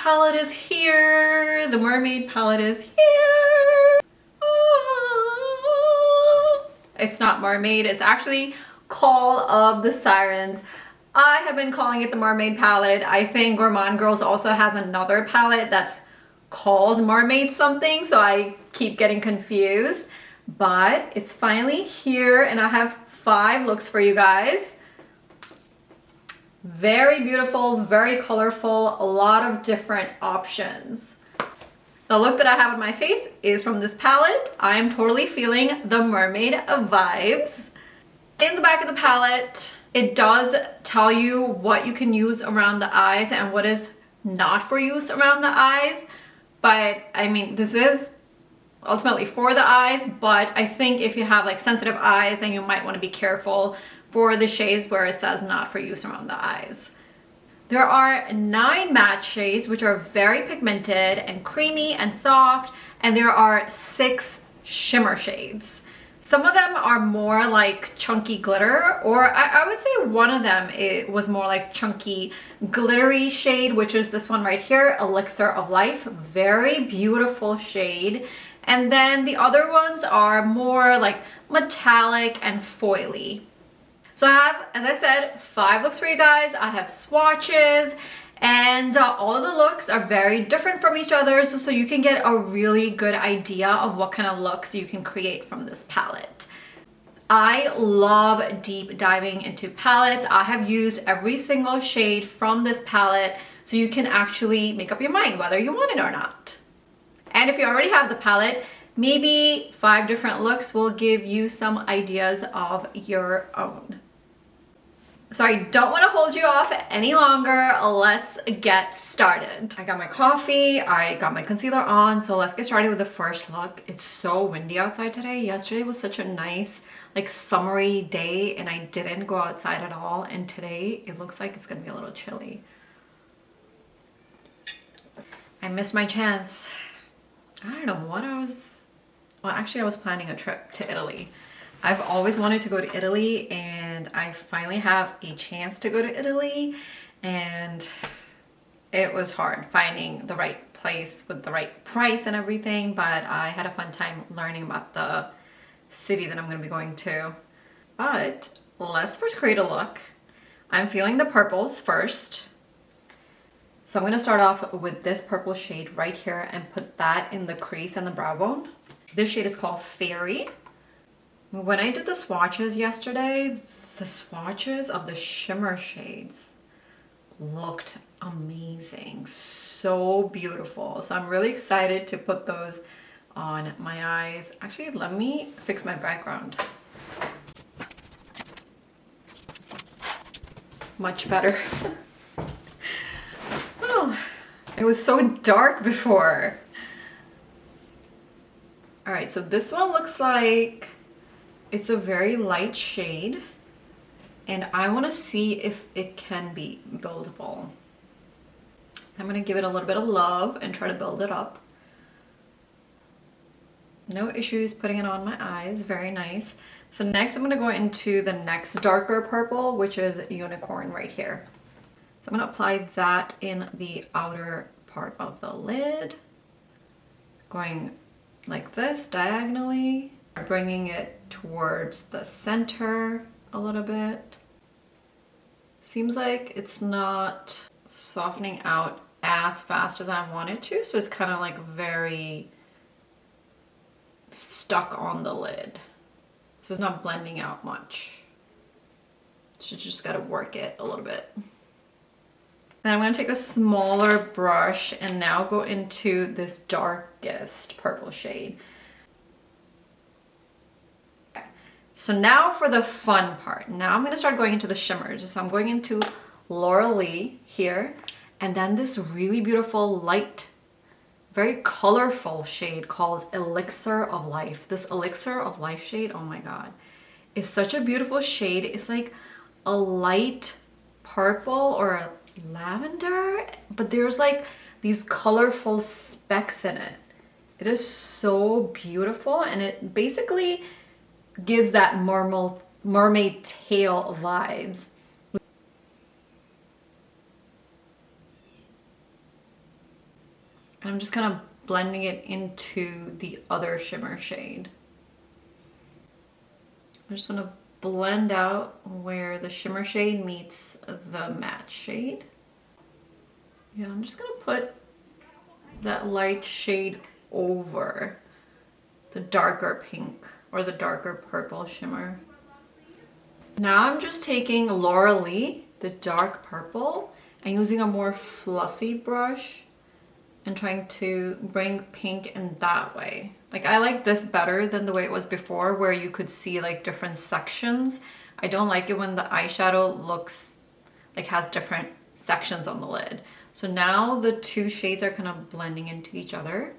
palette is here. The mermaid palette is here. Oh. It's not mermaid, it's actually Call of the Sirens. I have been calling it the mermaid palette. I think Gourmande Girls also has another palette that's called mermaid something, so I keep getting confused. But it's finally here and I have 5 looks for you guys. Very beautiful, very colorful, a lot of different options. The look that I have on my face is from this palette. I am totally feeling the mermaid vibes. In the back of the palette, it does tell you what you can use around the eyes and what is not for use around the eyes. But I mean, this is ultimately for the eyes, but I think if you have like sensitive eyes, then you might want to be careful for the shades where it says not for use around the eyes. There are 9 matte shades which are very pigmented and creamy and soft, and there are 6 shimmer shades. Some of them are more like chunky glitter, or I would say one of them it was more like chunky glittery shade, which is this one right here, Elixir of Life. Very beautiful shade. And then the other ones are more like metallic and foily. So I have, as I said, 5 looks for you guys. I have swatches, and all of the looks are very different from each other, so you can get a really good idea of what kind of looks you can create from this palette. I love deep diving into palettes. I have used every single shade from this palette, so you can actually make up your mind whether you want it or not. And if you already have the palette, maybe 5 different looks will give you some ideas of your own. So I don't want to hold you off any longer. Let's get started. I got my coffee, I got my concealer on, so let's get started with the first look. It's so windy outside today. Yesterday was such a nice, like summery day and I didn't go outside at all. And today it looks like it's gonna be a little chilly. I missed my chance. I don't know what well, actually I was planning a trip to Italy. I've always wanted to go to Italy and I finally have a chance to go to Italy, and it was hard finding the right place with the right price and everything, but I had a fun time learning about the city that I'm going to be going to. But let's first create a look. I'm feeling the purples first. So I'm going to start off with this purple shade right here and put that in the crease and the brow bone. This shade is called Fairy. When I did the swatches yesterday, the swatches of the shimmer shades looked amazing. So beautiful. So I'm really excited to put those on my eyes. Actually, let me fix my background. Much better. Oh, it was so dark before. All right, so this one looks like it's a very light shade, and I want to see if it can be buildable. I'm going to give it a little bit of love and try to build it up. No issues putting it on my eyes. Very nice. So next I'm going to go into the next darker purple, which is Unicorn right here. So I'm going to apply that in the outer part of the lid, going like this diagonally, bringing it towards the center a little bit. Seems like it's not softening out as fast as I want it to, so it's kind of like very stuck on the lid. So it's not blending out much. So you just gotta work it a little bit. Then I'm gonna take a smaller brush and now go into this darkest purple shade. So now for the fun part. Now I'm going to start going into the shimmers. So I'm going into Laura Lee here, and then this really beautiful light, very colorful shade called Elixir of Life. This Elixir of Life shade, oh my god, is such a beautiful shade. It's like a light purple or a lavender, but there's like these colorful specks in it. It is so beautiful, and it basically gives that mermaid tail vibes. And I'm just kind of blending it into the other shimmer shade. I just want to blend out where the shimmer shade meets the matte shade. Yeah, I'm just gonna put that light shade over the darker pink or the darker purple shimmer. Now I'm just taking Laura Lee, the dark purple, and using a more fluffy brush and trying to bring pink in that way. Like, I like this better than the way it was before, where you could see like different sections. I don't like it when the eyeshadow looks like has different sections on the lid. So now the two shades are kind of blending into each other.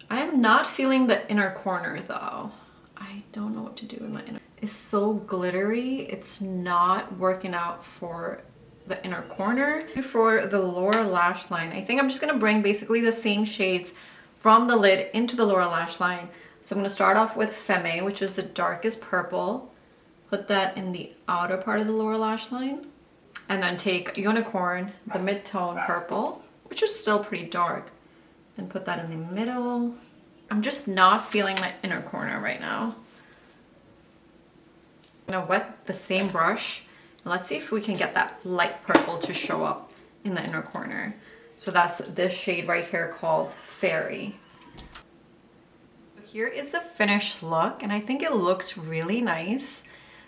I am not feeling the inner corner though. I don't know what to do with my inner. It's so glittery. It's not working out for the inner corner. For the lower lash line, I think I'm just gonna bring basically the same shades from the lid into the lower lash line. So I'm gonna start off with Femme, which is the darkest purple. Put that in the outer part of the lower lash line. And then take Unicorn, the mid-tone purple, which is still pretty dark, and put that in the middle. I'm just not feeling my inner corner right now. I'm gonna wet the same brush. And let's see if we can get that light purple to show up in the inner corner. So that's this shade right here called Fairy. Here is the finished look, and I think it looks really nice.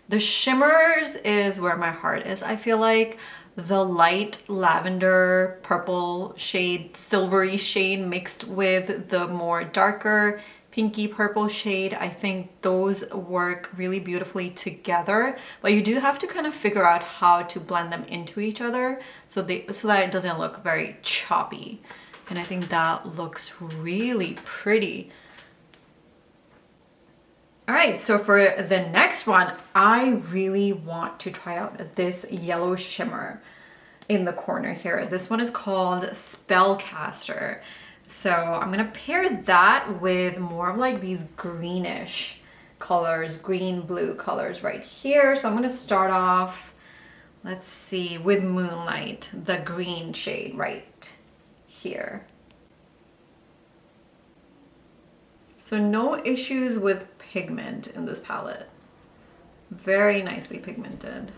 The shimmers is where my heart is. I feel like the light lavender purple shade, silvery shade mixed with the more darker pinky purple shade, I think those work really beautifully together. But you do have to kind of figure out how to blend them into each other so that it doesn't look very choppy. And I think that looks really pretty. All right, so for the next one, I really want to try out this yellow shimmer in the corner here. This one is called Spellcaster. So I'm gonna pair that with more of like these greenish colors, green blue colors right here. So I'm gonna start off, let's see, with Moonlight, the green shade right here. So no issues with pigment in this palette. Very nicely pigmented.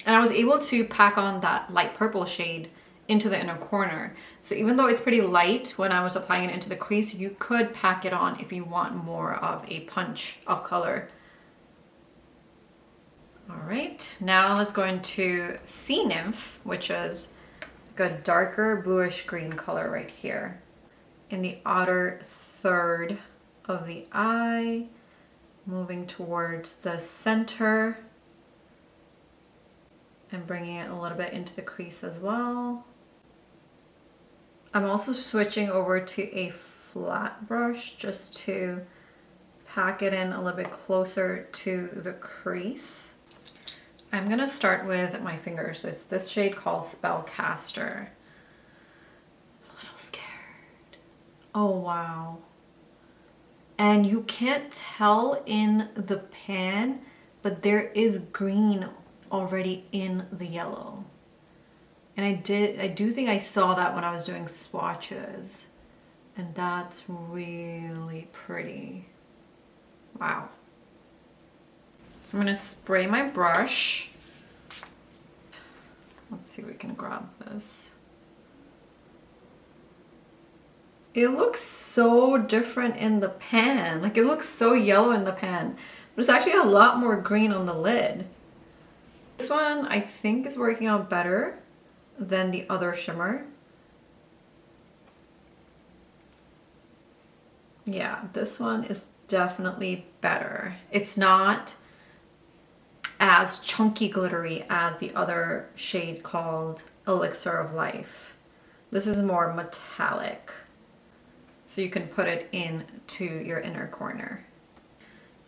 And I was able to pack on that light purple shade into the inner corner. So even though it's pretty light when I was applying it into the crease, you could pack it on if you want more of a punch of color. All right, now let's go into Sea Nymph, which is like a darker bluish green color right here in the outer third of the eye, moving towards the center and bringing it a little bit into the crease as well. I'm also switching over to a flat brush just to pack it in a little bit closer to the crease. I'm gonna start with my fingers. It's this shade called Spellcaster. A little scared. Oh, wow. And you can't tell in the pan, but there is green already in the yellow. And I do think I saw that when I was doing swatches. And that's really pretty. Wow. So I'm gonna spray my brush. Let's see if we can grab this. It looks so different in the pan. Like, it looks so yellow in the pan. There's actually a lot more green on the lid. This one I think is working out better than the other shimmer. Yeah, this one is definitely better. It's not as chunky glittery as the other shade called Elixir of Life. This is more metallic. So you can put it into your inner corner.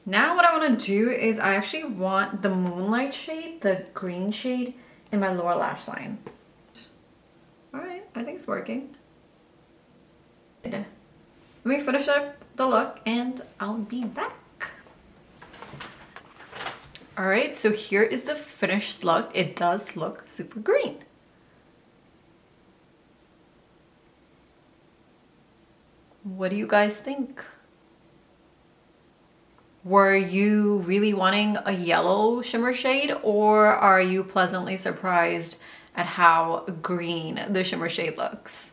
Now what I want to do is I actually want the Moonlight shade, the green shade, in my lower lash line. All right, I think it's working. Let me finish up the look and I'll be back. All right, so here is the finished look. It does look super green. What do you guys think? Were you really wanting a yellow shimmer shade, or are you pleasantly surprised at how green the shimmer shade looks?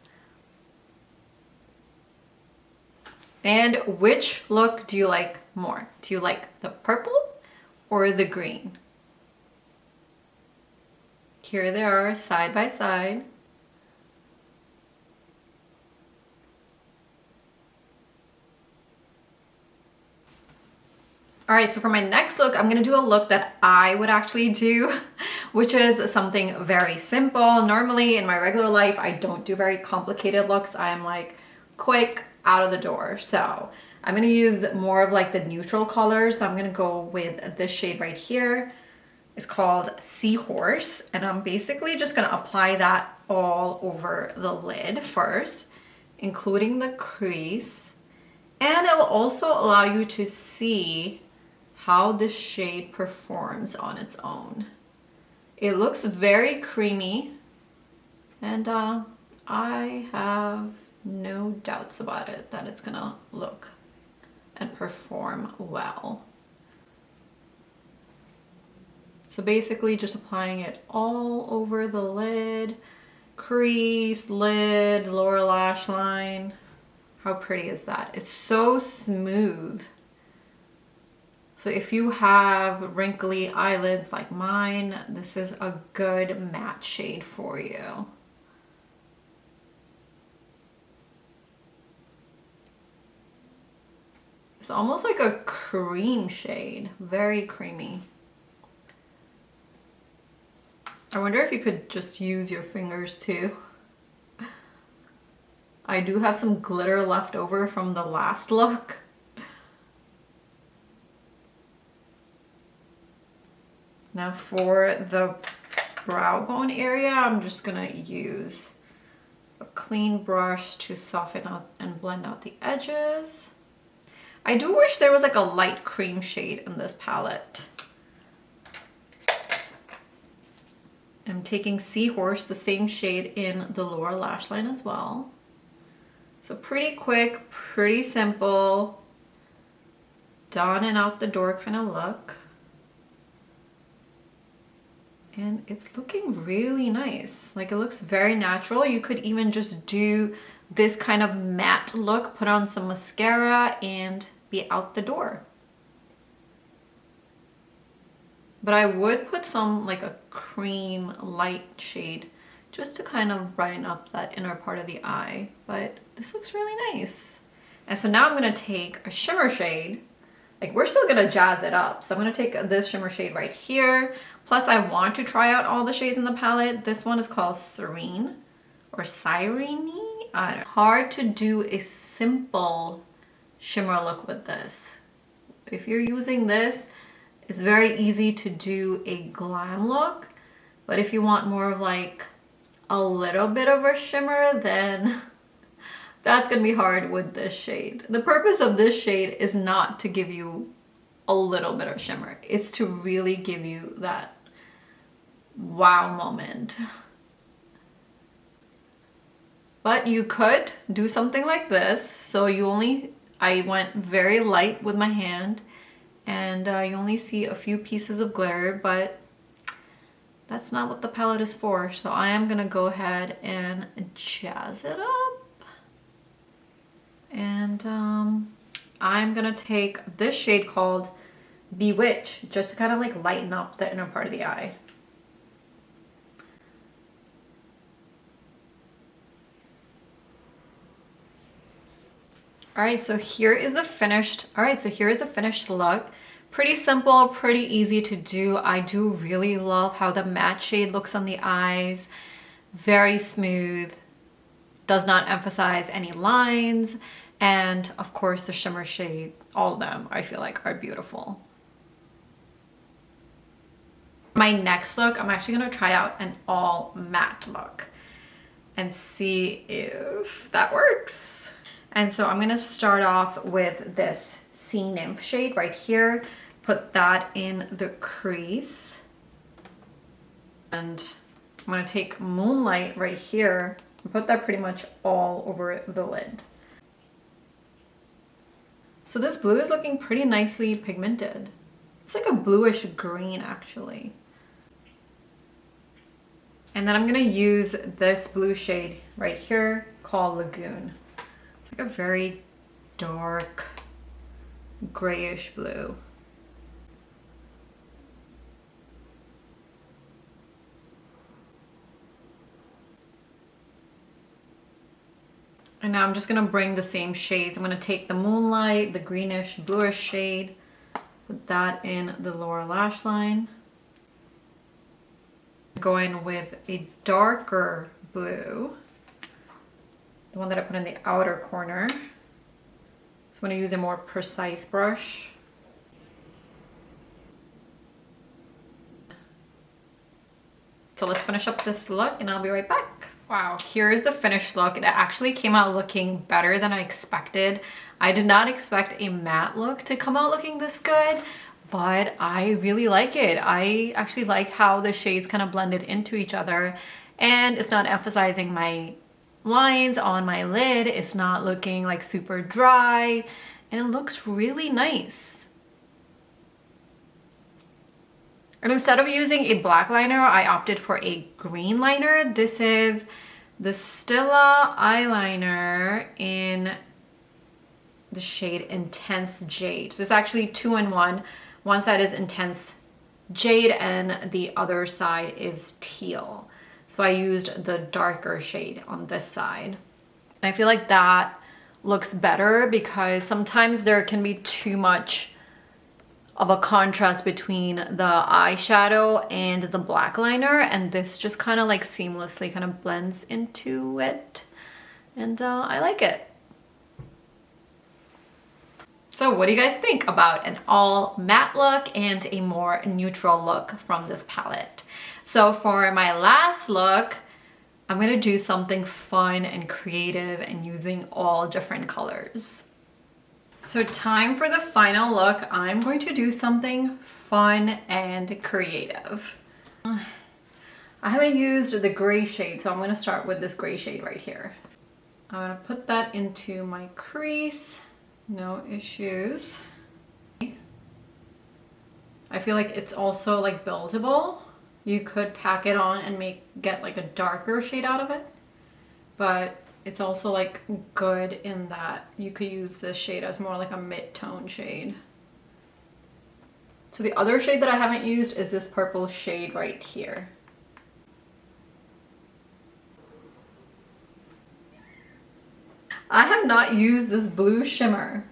And which look do you like more? Do you like the purple or the green? Here they are side by side. All right, so for my next look, I'm gonna do a look that I would actually do, which is something very simple. Normally in my regular life, I don't do very complicated looks. I'm like quick out of the door. So I'm gonna use more of like the neutral colors. So I'm gonna go with this shade right here. It's called Seahorse, and I'm basically just gonna apply that all over the lid first, including the crease. And it will also allow you to see how this shade performs on its own. It looks very creamy, and I have no doubts about it that it's gonna look and perform well. So basically just applying it all over the lid, crease, lid, lower lash line. How pretty is that? It's so smooth. So if you have wrinkly eyelids like mine, this is a good matte shade for you. It's almost like a cream shade, very creamy. I wonder if you could just use your fingers too. I do have some glitter left over from the last look. Now for the brow bone area, I'm just gonna use a clean brush to soften out and blend out the edges. I do wish there was like a light cream shade in this palette. I'm taking Seahorse, the same shade in the lower lash line as well. So pretty quick, pretty simple, done and out the door kind of look. And it's looking really nice. Like, it looks very natural. You could even just do this kind of matte look, put on some mascara and be out the door. But I would put some like a cream light shade just to kind of brighten up that inner part of the eye. But this looks really nice. And so now I'm gonna take a shimmer shade. Like, we're still gonna jazz it up. So I'm gonna take this shimmer shade right here. Plus I want to try out all the shades in the palette. This one is called Serene or Sirene. I don't know. Hard to do a simple shimmer look with this. If you're using this, it's very easy to do a glam look. But if you want more of like a little bit of a shimmer, then that's gonna be hard with this shade. The purpose of this shade is not to give you a little bit of shimmer. It's to really give you that wow moment. But you could do something like this. So I went very light with my hand, and you only see a few pieces of glitter, but that's not what the palette is for. So I am gonna go ahead and jazz it up. And I'm gonna take this shade called Bewitch, just to kind of like lighten up the inner part of the eye. All right, so here is the finished look. Pretty simple, pretty easy to do. I do really love how the matte shade looks on the eyes. Very smooth, does not emphasize any lines. And of course the shimmer shade, all of them I feel like are beautiful. My next look, I'm actually gonna try out an all matte look and see if that works. And so I'm gonna start off with this Sea Nymph shade right here. Put that in the crease. And I'm gonna take Moonlight right here and put that pretty much all over the lid. So this blue is looking pretty nicely pigmented. It's like a bluish green actually. And then I'm gonna use this blue shade right here called Lagoon. It's like a very dark grayish blue. And now I'm just gonna bring the same shades. I'm gonna take the Moonlight, the greenish, bluish shade, put that in the lower lash line. Go in with a darker blue, the one that I put in the outer corner. So I'm gonna use a more precise brush. So let's finish up this look and I'll be right back. Wow, here's the finished look. It actually came out looking better than I expected. I did not expect a matte look to come out looking this good, but I really like it. I actually like how the shades kind of blended into each other, and it's not emphasizing my lines on my lid. It's not looking like super dry, and it looks really nice. And instead of using a black liner, I opted for a green liner. This is the Stila eyeliner in the shade Intense Jade. So it's actually 2-in-1. One side is Intense Jade and the other side is teal. So I used the darker shade on this side. And I feel like that looks better because sometimes there can be too much of a contrast between the eyeshadow and the black liner, and this just kind of like seamlessly kind of blends into it, and I like it. So what do you guys think about an all matte look and a more neutral look from this palette? So for my last look, I'm gonna do something fun and creative and using all different colors. So time for the final look. I'm going to do something fun and creative. I haven't used the gray shade, so I'm going to start with this gray shade right here. I'm going to put that into my crease. No issues. I feel like it's also like buildable. You could pack it on and get like a darker shade out of it, but it's also like good in that you could use this shade as more like a mid-tone shade. So the other shade that I haven't used is this purple shade right here. I have not used this blue shimmer.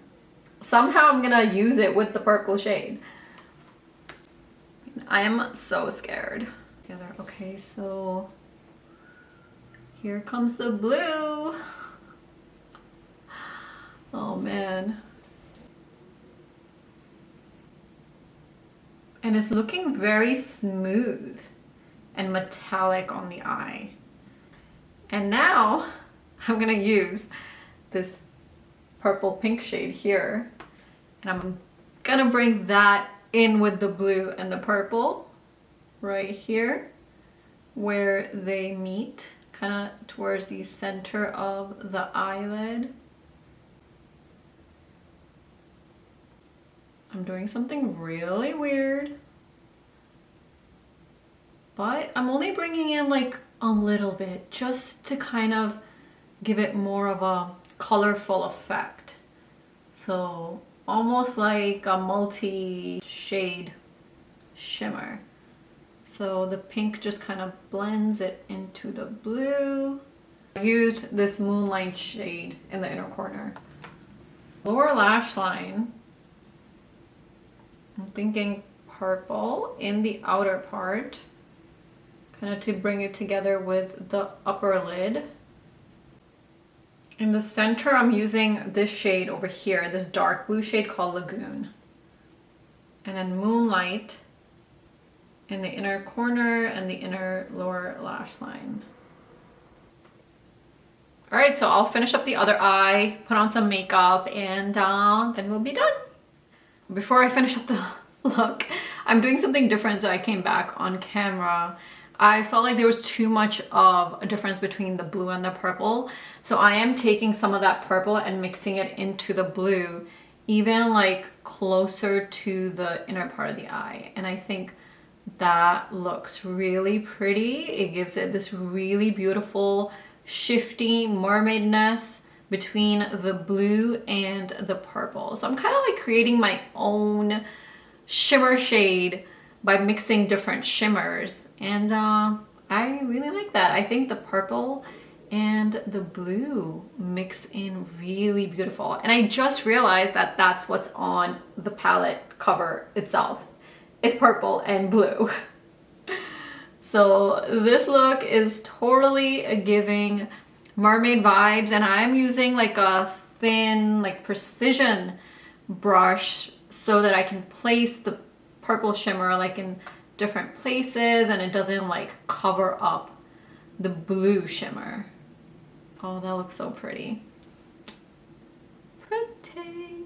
Somehow I'm gonna use it with the purple shade. I am so scared. Okay, so here comes the blue. Oh man. And it's looking very smooth and metallic on the eye. And now I'm gonna use this purple pink shade here, and I'm gonna bring that in with the blue and the purple right here where they meet, kind of towards the center of the eyelid. I'm doing something really weird, but I'm only bringing in like a little bit just to kind of give it more of a colorful effect. So almost like a multi-shade shimmer. So the pink just kind of blends it into the blue. I used this Moonlight shade in the inner corner. Lower lash line, I'm thinking purple in the outer part, kind of to bring it together with the upper lid. In the center, I'm using this shade over here, this dark blue shade called Lagoon. And then Moonlight in the inner corner and the inner lower lash line. All right, so I'll finish up the other eye, put on some makeup, and then we'll be done. Before I finish up the look, I'm doing something different, so I came back on camera. I felt like there was too much of a difference between the blue and the purple. So I am taking some of that purple and mixing it into the blue even like closer to the inner part of the eye. And I think that looks really pretty. It gives it this really beautiful, shifty mermaidness between the blue and the purple. So I'm kind of like creating my own shimmer shade by mixing different shimmers. And I really like that. I think the purple and the blue mix in really beautiful. And I just realized that that's what's on the palette cover itself. It's purple and blue. So this look is totally giving mermaid vibes, and I'm using like a thin, like precision brush so that I can place the purple shimmer like in different places and it doesn't like cover up the blue shimmer. Oh, that looks so pretty. Pretty.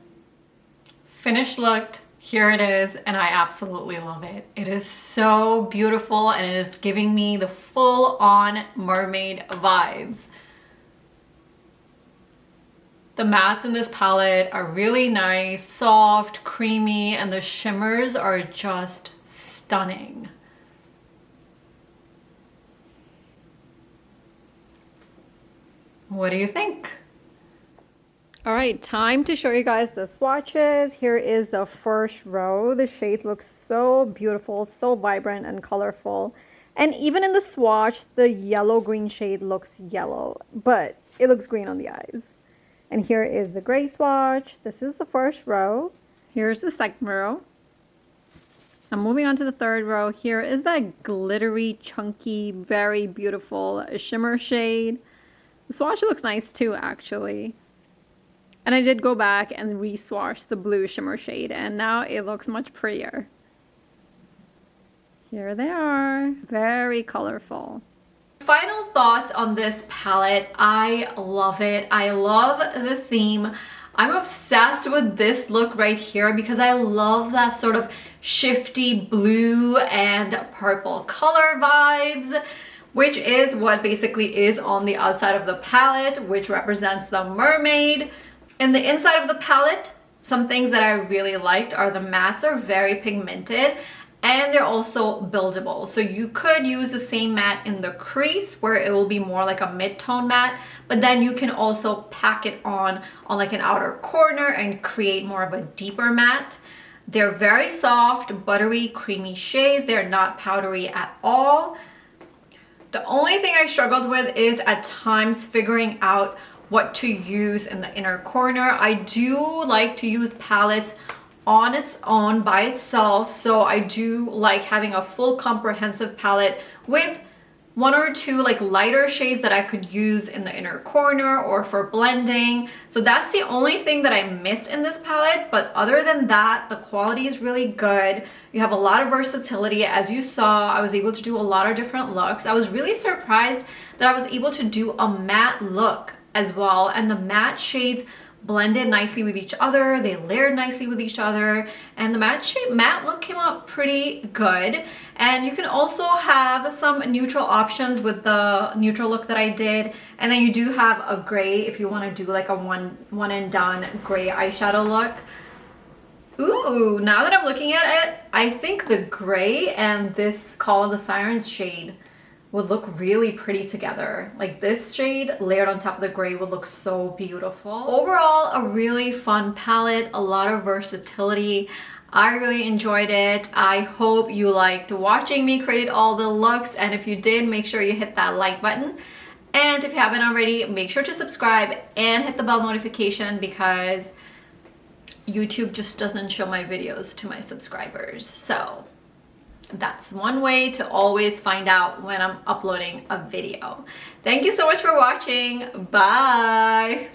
Finished look. Here it is, and I absolutely love it. It is so beautiful, and it is giving me the full-on mermaid vibes. The mattes in this palette are really nice, soft, creamy, and the shimmers are just stunning. What do you think? All right, time to show you guys the swatches. Here is the first row. The shades look so beautiful, so vibrant and colorful. And even in the swatch, the yellow-green shade looks yellow, but it looks green on the eyes. And here is the gray swatch. This is the first row. Here's the second row. I'm moving on to the third row. Here is that glittery, chunky, very beautiful shimmer shade. The swatch looks nice too, actually. And I did go back and re-swatch the blue shimmer shade, and now it looks much prettier. Here they are, very colorful. Final thoughts on this palette. I love it. I love the theme. I'm obsessed with this look right here because I love that sort of shifty blue and purple color vibes, which is what basically is on the outside of the palette, which represents the mermaid. In the inside of the palette, some things that I really liked are the mattes are very pigmented and they're also buildable. So you could use the same matte in the crease where it will be more like a mid-tone matte, but then you can also pack it on like an outer corner and create more of a deeper matte. They're very soft, buttery, creamy shades. They're not powdery at all. The only thing I struggled with is at times figuring out what to use in the inner corner. I do like to use palettes on its own by itself, so I do like having a full comprehensive palette with one or two like lighter shades that I could use in the inner corner or for blending. So that's the only thing that I missed in this palette, but other than that, the quality is really good. You have a lot of versatility. As you saw, I was able to do a lot of different looks. I was really surprised that I was able to do a matte look as well, and the matte shades blended nicely with each other. They layered nicely with each other, and the matte look came out pretty good. And you can also have some neutral options with the neutral look that I did, and then you do have a gray if you want to do like a one and done gray eyeshadow look. Ooh, now that I'm looking at it, I think the gray and this Call of the Sirens shade would look really pretty together. Like this shade layered on top of the gray would look so beautiful. Overall, a really fun palette, a lot of versatility. I really enjoyed it. I hope you liked watching me create all the looks, and if you did, make sure you hit that like button. And if you haven't already, make sure to subscribe and hit the bell notification because YouTube just doesn't show my videos to my subscribers. So that's one way to always find out when I'm uploading a video. Thank you so much for watching. Bye.